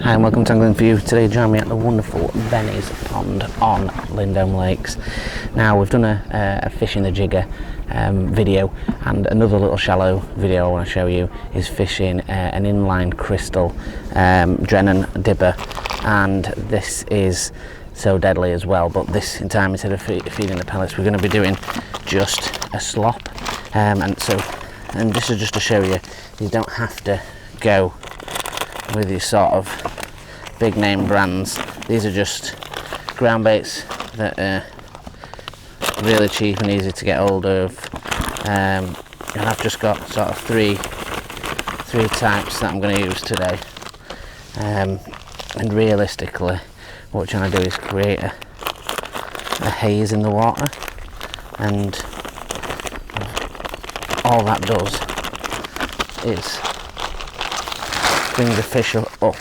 Hi and welcome to Angling For You. Today join me at the wonderful Benny's Pond on Lindholme Lakes. Now we've done a fishing the jigger video, and another little shallow video I want to show you is fishing an inline crystal Drennan dibber, and this is so deadly as well, but this time instead of feeding the pellets we're going to be doing just a slop, and this is just to show you don't have to go with these sort of big name brands. These are just ground baits that are really cheap and easy to get hold of, and I've just got sort of three types that I'm going to use today, and realistically what we're trying to do is create a haze in the water, and all that does is bring the fish up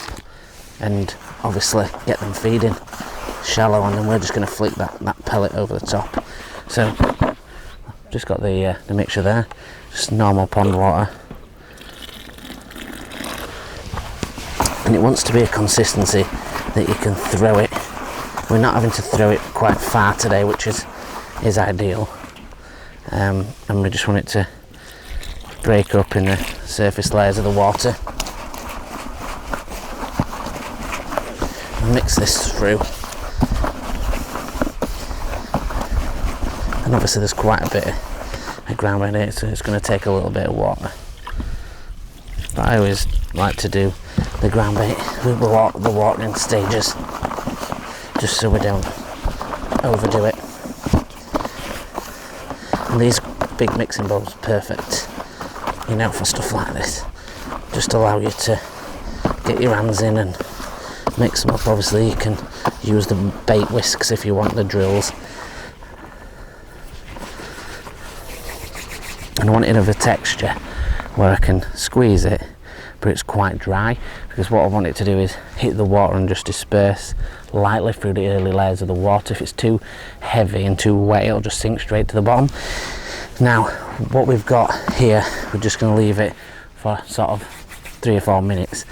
and obviously get them feeding shallow, and then we're just going to flick that pellet over the top. So just got the mixture there, just normal pond water, and it wants to be a consistency that you can throw it. We're not having to throw it quite far today, which is ideal, and we just want it to break up in the surface layers of the water. Mix this through, and obviously there's quite a bit of ground in it, so it's going to take a little bit of water, but I always like to do the ground bait with the watering stages, just so we don't overdo it. And these big mixing bowls are perfect, you know, for stuff like this. Just allow you to get your hands in and mix them up. Obviously you can use the bait whisks if you want, the drills. And I want it of a texture where I can squeeze it but it's quite dry, because what I want it to do is hit the water and just disperse lightly through the early layers of the water. If it's too heavy and too wet, it'll just sink straight to the bottom. Now what we've got here, we're just going to leave it for sort of 3 or 4 minutes,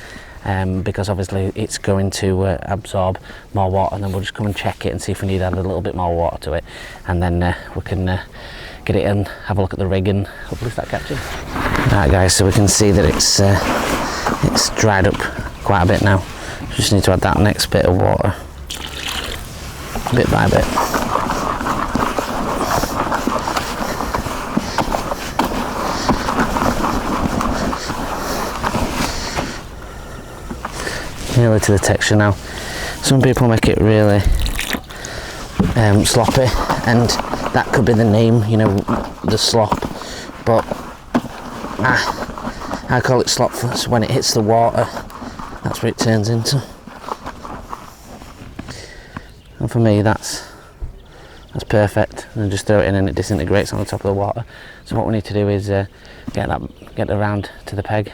because obviously it's going to absorb more water, and then we'll just come and check it and see if we need to add a little bit more water to it, and then we can get it in, have a look at the rig, and hopefully start catching. Right guys, so we can see that it's dried up quite a bit now. Just need to add that next bit of water, bit by bit. Nearly to the texture now. Some people make it really sloppy, and that could be the name, you know, the slop, but I call it slop when it hits the water. That's what it turns into, and for me that's perfect. And just throw it in and it disintegrates on the top of the water. So what we need to do is get around to the peg.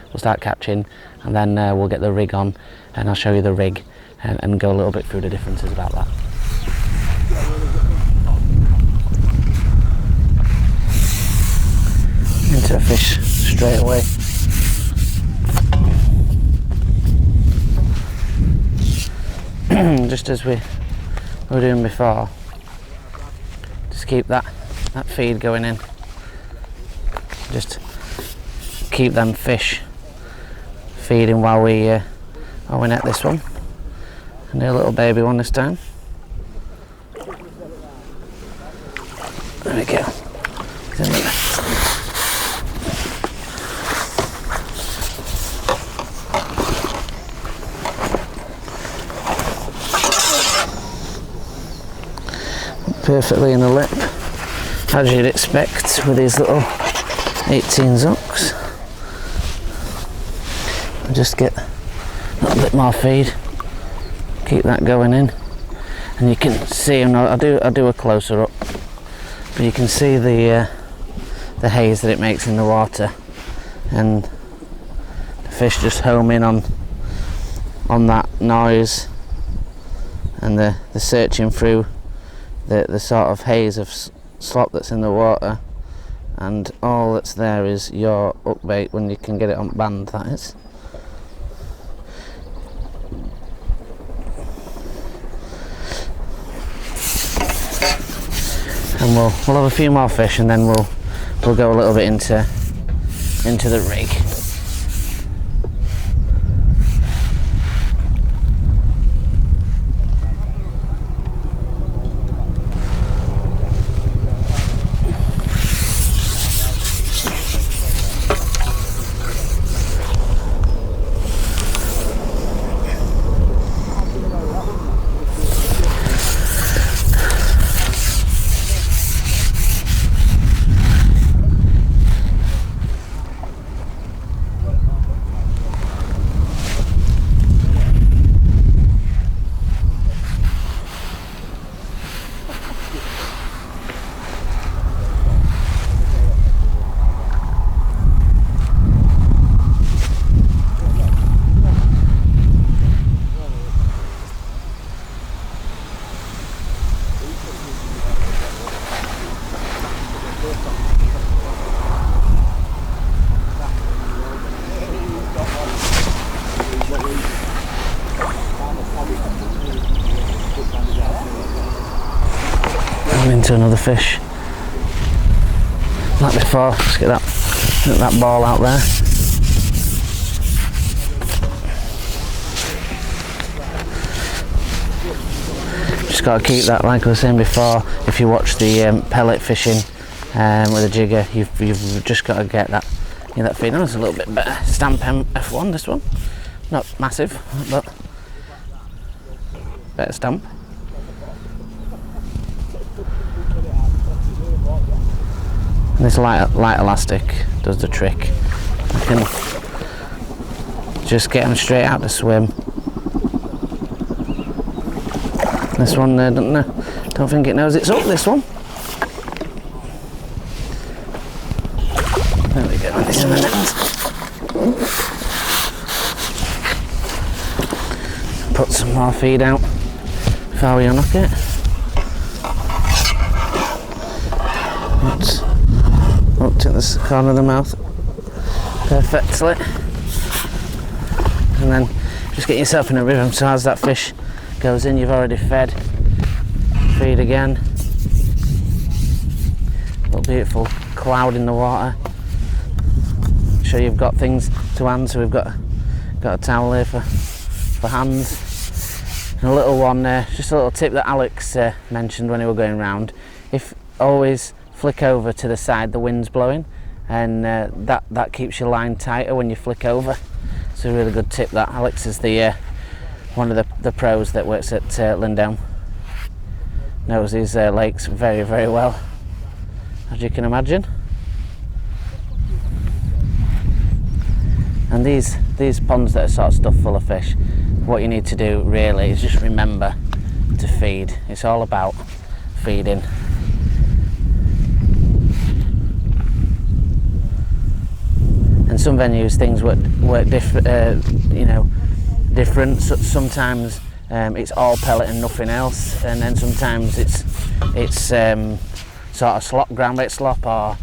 We'll start catching, and then we'll get the rig on, and I'll show you the rig and go a little bit through the differences about that. Into a fish straight away. Just as we were doing before, just keep that feed going in. Just keep them fish feeding while we net this one, and a little baby one this time. There we go. He's in there. Perfectly in the lip, as you'd expect with these little 18 zucks. Just get a little bit more feed, keep that going in, and you can see, I'll do a closer up, but you can see the haze that it makes in the water, and the fish just home in on that noise, and the searching through the sort of haze of slop that's in the water, and all that's there is your hook bait when you can get it on band, that is. and we'll have a few more fish, and then we'll go a little bit into the rig. Into another fish. Like before, let's get that ball out there. Just got to keep that, like I was saying before, if you watch the pellet fishing with a jigger, you've just got to get that, that feed on. It's a little bit better. Stamp F1, this one. Not massive, but better stamp. This light elastic does the trick. I can just get them straight out to swim. This one don't think it knows it's up, this one. There we go, this in the net. Put some more feed out before we unhook it. Up to this corner of the mouth perfectly, and then just get yourself in a rhythm. So as that fish goes in, you've already fed. Feed again. Little beautiful cloud in the water. Sure you've got things to hand. So we've got a towel here for hands. And a little one, just a little tip that Alex mentioned when we were going round. If always flick over to the side the wind's blowing, and that keeps your line tighter when you flick over. It's a really good tip. That Alex is the one of the pros that works at Lindholm. Knows these lakes very, very well, as you can imagine. And these ponds that are sort of stuffed full of fish, what you need to do really is just remember to feed. It's all about feeding. And some venues things work different. So sometimes it's all pellet and nothing else, and then sometimes it's sort of slop, groundbait slop, or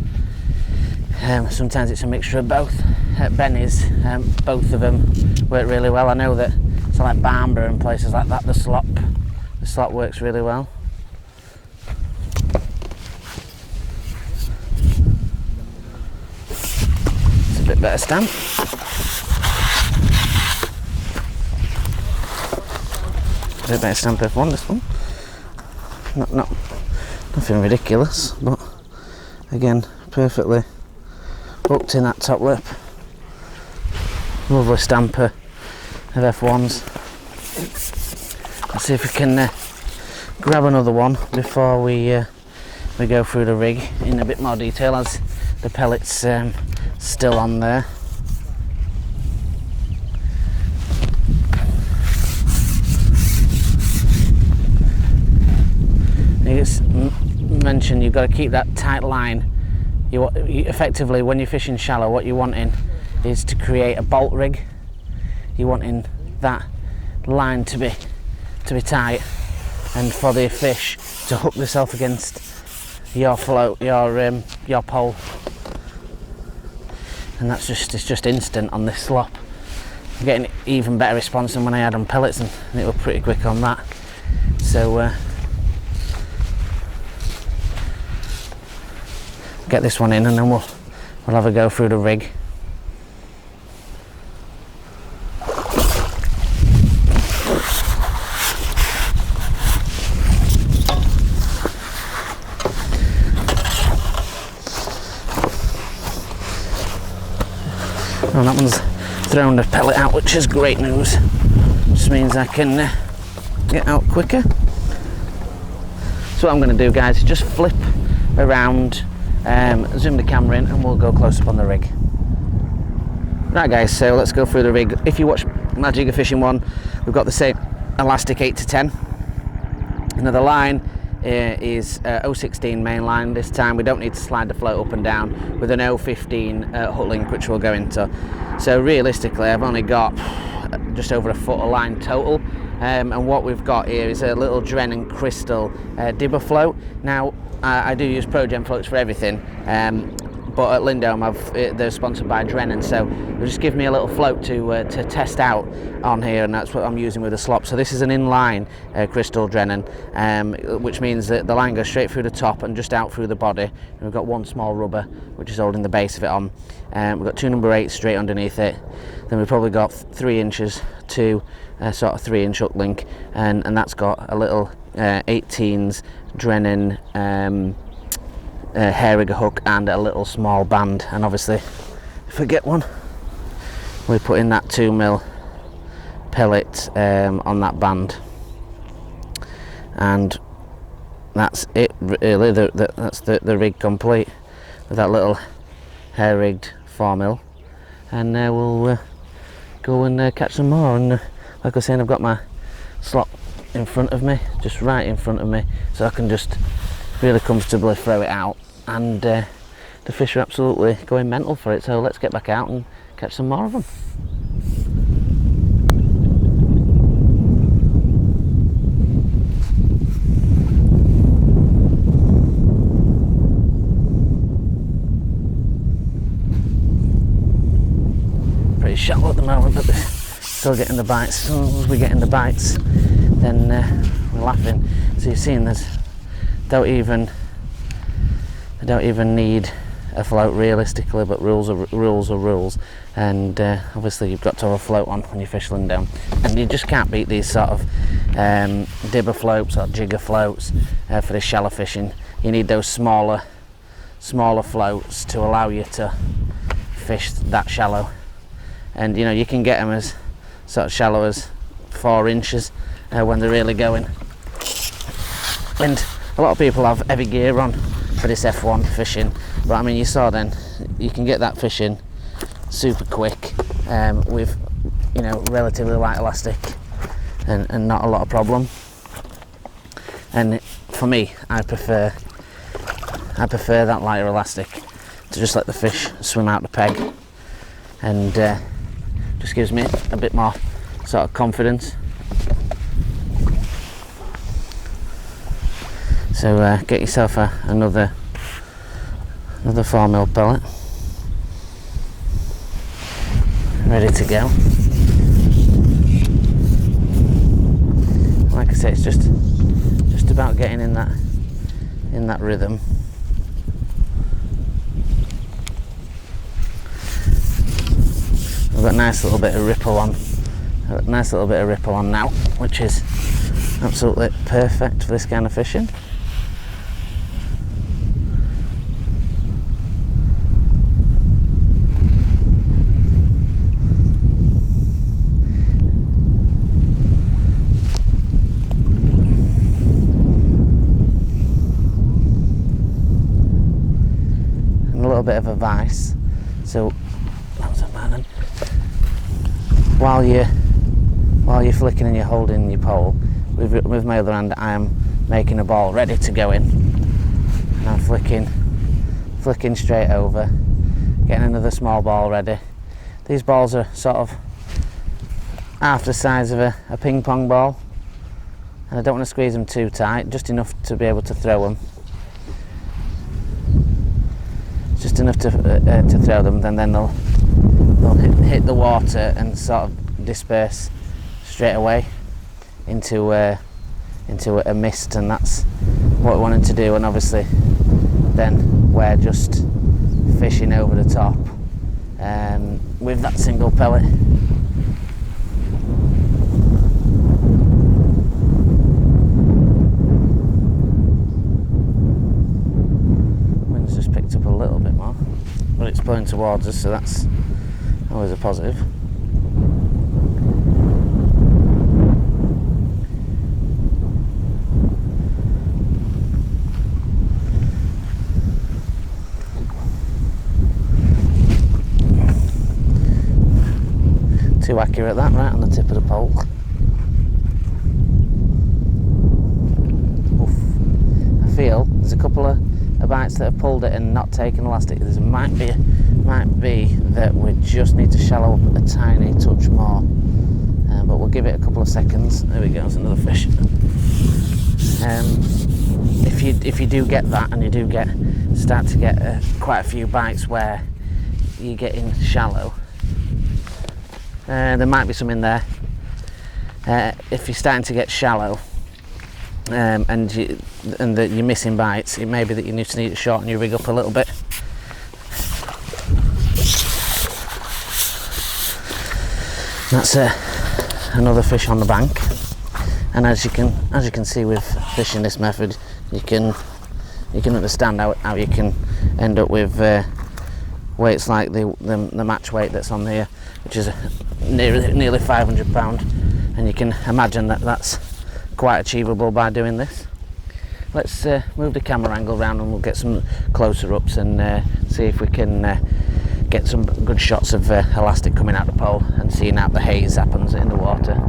sometimes it's a mixture of both. At Benny's, both of them work really well. I know that so like Barnborough and places like that, the slop works really well. Bit better stamp. Bit better stamp F1, this one. Nothing ridiculous, but again, perfectly hooked in that top lip. Lovely stamper of F1s. Let's see if we can grab another one before we go through the rig in a bit more detail, as the pellets still on there. You just mentioned you've got to keep that tight line. You effectively, when you're fishing shallow, what you're wanting is to create a bolt rig. You're wanting that line to be tight, and for the fish to hook themselves against your float, your pole. And it's just instant on this slop. I'm getting even better response than when I had on pellets, and it was pretty quick on that. So get this one in, and then we'll have a go through the rig. Well, that one's thrown the pellet out, which is great news. Just means I can get out quicker. So what I'm going to do, guys, is just flip around, zoom the camera in, and we'll go close up on the rig. Right, guys, so let's go through the rig. If you watch my jigger fishing one, we've got the same elastic 8 to 10. Now the line is 016 main line. This time we don't need to slide the float up and down with an 015 hook link, which we'll go into. So realistically, I've only got just over a foot of line total, and what we've got here is a little Drennan crystal dibber float. Now I do use Pro Gen floats for everything, but at Lindholm they're sponsored by Drennan, so they'll just give me a little float to test out on here, and that's what I'm using with the slop. So this is an inline crystal Drennan, which means that the line goes straight through the top and just out through the body. And we've got one small rubber which is holding the base of it on. We've got 2 number 8s straight underneath it. Then we've probably got 3 inches to sort of 3-inch hook link, and that's got a little 18s Drennan hair rigger hook and a little small band. And obviously, if I get one, we put in that 2mm pellet on that band, and that's it really. That's the rig complete with that little hair rigged 4mm, and we'll go and catch some more. And like I was saying, I've got my slop in front of me, just right in front of me, so I can just really comfortably throw it out, and the fish are absolutely going mental for it. So let's get back out and catch some more of them. Pretty shallow at the moment, but they're still getting the bites. As soon as we're getting the bites, then we're laughing. So you've seen I don't even need a float realistically, but rules are rules, and obviously you've got to have a float on when you're fish Lindholm, and you just can't beat these sort of dibber floats or jigger floats for this shallow fishing. You need those smaller floats to allow you to fish that shallow, and you know, you can get them as sort of shallow as 4 inches when they're really going. And a lot of people have heavy gear on for this F1 fishing, but I mean, you saw then, you can get that fishing super quick with, you know, relatively light elastic and not a lot of problem. And for me, I prefer that lighter elastic to just let the fish swim out the peg, and just gives me a bit more sort of confidence. So get yourself another 4mm pellet ready to go. Like I say, it's just about getting in that rhythm. We've got a nice little bit of ripple on. Now, which is absolutely perfect for this kind of fishing. And a little bit of advice. So that was a man. While you're flicking and you're holding your pole, with my other hand I am making a ball ready to go in, and I'm flicking straight over, getting another small ball ready. These balls are sort of half the size of a ping pong ball, and I don't want to squeeze them too tight, just enough to be able to throw them. Just enough to throw them, then they'll hit the water and sort of disperse straight away into a mist, and that's what we wanted to do. And obviously then we're just fishing over the top with that single pellet. Wind's just picked up a little bit more, but it's blowing towards us, so that's always a positive. Too accurate, that, right on the tip of the pole. Oof. I feel there's a couple of bites that have pulled it and not taken elastic. There might be that we just need to shallow up a tiny touch more, but we'll give it a couple of seconds. There we go, there's another fish. If you do get that, and you do start to get quite a few bites where you're getting shallow, there might be some in there. If you're starting to get shallow and that you're missing bites, it may be that you need to shorten your rig up a little bit. That's another fish on the bank, and as you can see with fishing this method, you can understand how you can end up with weights like the match weight that's on here, which is nearly 500 pound, and you can imagine that that's quite achievable by doing this. Let's move the camera angle around and we'll get some closer ups and see if we can get some good shots of elastic coming out the pole and seeing how the haze happens in the water.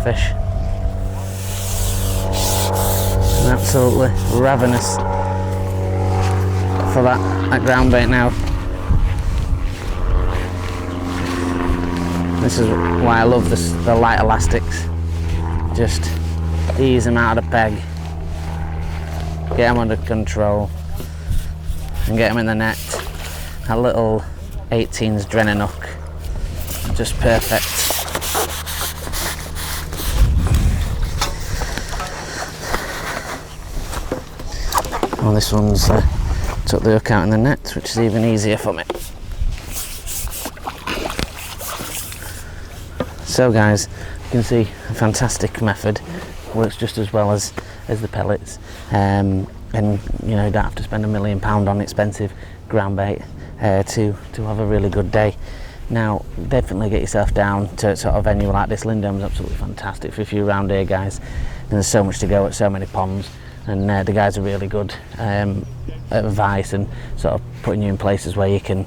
Fish. I'm absolutely ravenous for that ground bait now. This is why I love the light elastics. Just ease them out of the peg, get them under control, and get them in the net. A little 18's Drennan hook, just perfect. Well, this one's took the hook out in the net, which is even easier for me. So guys, you can see a fantastic method, works just as well as the pellets. and you know, you don't have to spend £1 million on expensive ground bait to have a really good day. Now, definitely get yourself down to sort of venue like this. Lindholm's absolutely fantastic for if you're around here, guys. And there's so much to go at, so many ponds, and the guys are really good at advice and sort of putting you in places where you can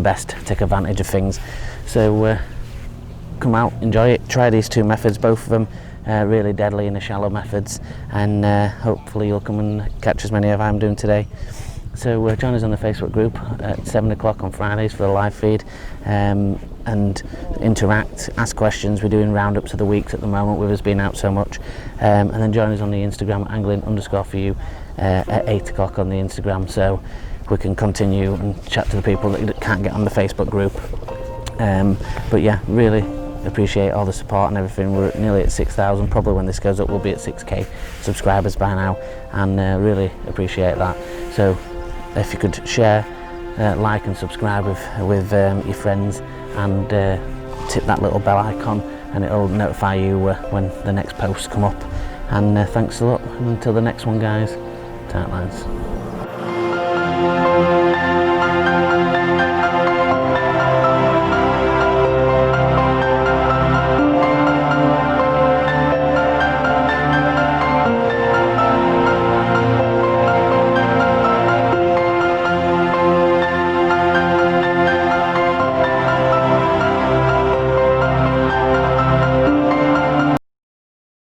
best take advantage of things. So come out, enjoy it, try these 2 methods, both of them really deadly in the shallow methods, and hopefully you'll come and catch as many as I'm doing today. So join us on the Facebook group at 7 o'clock on Fridays for the live feed, and interact, ask questions. We're doing roundups of the weeks at the moment with us being out so much, and then join us on the Instagram at angling_for_you at 8 o'clock on the Instagram, so we can continue and chat to the people that can't get on the Facebook group. But yeah, really appreciate all the support and everything. We're nearly at 6,000. Probably when this goes up we'll be at 6k subscribers by now, and really appreciate that. So if you could share, like and subscribe with your friends, and tip that little bell icon, and it'll notify you when the next posts come up. And thanks a lot, and until the next one, guys, tight lines.